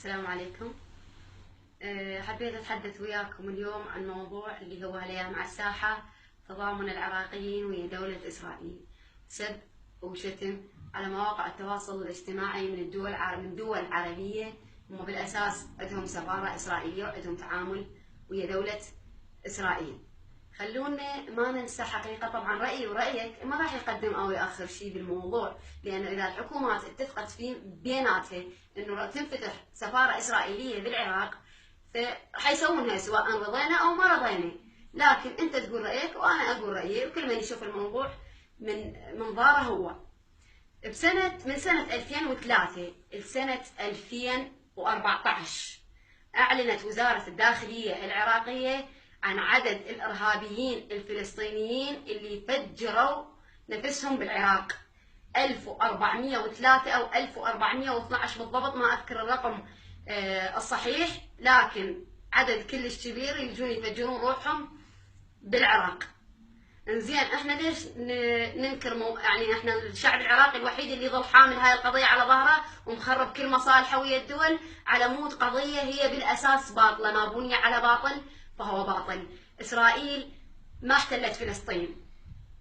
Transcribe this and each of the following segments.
السلام عليكم. حبيت أتحدث وياكم اليوم عن موضوع اللي هو الأيام على الساحة، تضامن العراقيين ويا دولة إسرائيل، سب وشتم على مواقع التواصل الاجتماعي من دول عربية، هم بالأساس عندهم سفارة إسرائيلية وعندهم تعامل ويا دولة إسرائيل. خلونا ما ننسى حقيقة، طبعا رأيي ورأيك ما راح يقدم أو يأخر شيء بالموضوع، لأنه إذا الحكومات اتفقت في بيناتها إنه تنفتح سفارة إسرائيلية بالعراق فراح يسوونها سواء رضينا أو ما رضينا، لكن أنت تقول رأيك وأنا أقول رأيي وكل من يشوف الموضوع من منظاره هو. من سنة 2003 لسنة 2014 أعلنت وزارة الداخلية العراقية عن عدد الإرهابيين الفلسطينيين اللي فجروا نفسهم بالعراق، 1403 أو 1412 بالضبط، ما أذكر الرقم الصحيح، لكن عدد كلش كبير يجون يفجرون روحهم بالعراق. انزين احنا ليش ننكر يعني احنا الشعب العراقي الوحيد اللي يظل حامل هاي القضيه على ظهره ومخرب كل مصالحه ويا الدول على مود قضيه هي بالاساس باطله، ما بني على باطل فهو باطل. اسرائيل ما احتلت فلسطين،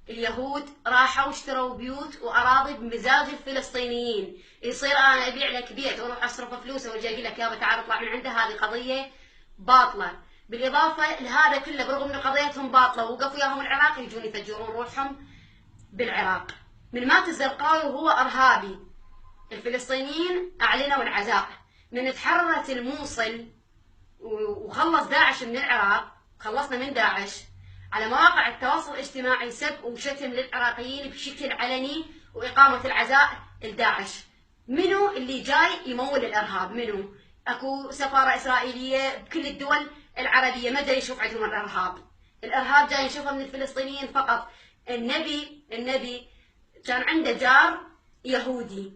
اليهود راحوا واشتروا بيوت واراضي بمزاج الفلسطينيين، يصير انا ابيع لك بيت واروح اصرف فلوسه واجي اقول لك يابا تعال اطلع من عنده، هذه قضيه باطله. بالاضافه لهذا كله برغم ان قضيتهم باطله ووقفوا وياهم العراق يجون يفجرون روحهم بالعراق. من مات الزرقاوي وهو ارهابي، الفلسطينيين اعلنوا العزاء. من تحررت الموصل وخلص داعش من العراق، خلصنا من داعش، على مواقع التواصل الاجتماعي سب وشتم للعراقيين بشكل علني وإقامة العزاء لداعش. منو اللي جاي يمول الإرهاب؟ منو؟ أكو سفارة إسرائيلية بكل الدول العربية، ما جاي يشوف عندهم الإرهاب جاي يشوفه من الفلسطينيين فقط. النبي كان عنده جار يهودي،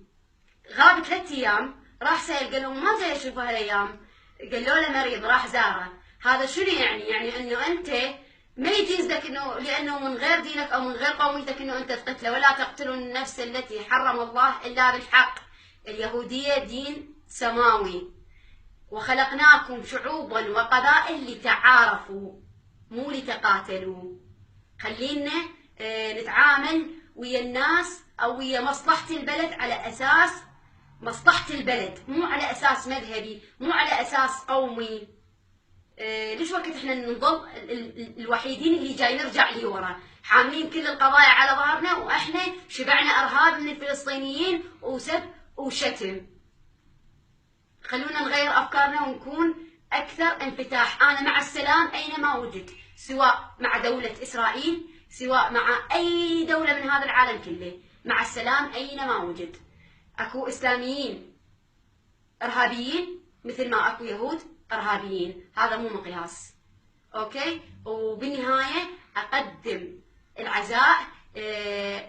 غاب 3 أيام، راح سأل قال لهم ما جاي أشوفه هالأيام، قالوا له مريض، راح زاره. هذا شنو يعني؟ يعني انه انت ما يجوز لك انه لانه من غير دينك او من غير قوميتك انه انت تقتله، ولا تقتلوا النفس التي حرم الله الا بالحق. اليهوديه دين سماوي، وخلقناكم شعوبا وقبائل لتعارفوا مو لتقاتلوا. خلينا نتعامل ويا الناس او ويا مصلحه البلد على اساس مصلحة البلد، مو على أساس مذهبي، مو على أساس قومي. ليش وقت احنا نظل الوحيدين اللي جاي نرجع لورا، حاملين كل القضايا على ظهرنا واحنا شبعنا ارهاب من الفلسطينيين وسب وشتم. خلونا نغير افكارنا ونكون اكثر انفتاح. انا مع السلام اينما وجد، سواء مع دولة اسرائيل، سواء مع اي دولة من هذا العالم كله، مع السلام اينما وجد. اكو اسلاميين ارهابيين مثل ما اكو يهود ارهابيين، هذا مو مقياس. اوكي، وبالنهايه اقدم العزاء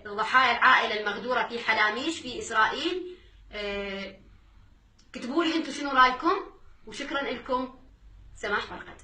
لضحايا العائله المغدوره في حلاميش في اسرائيل. كتبوا لي انتم شنو رايكم، وشكرا لكم. سماح فرقد.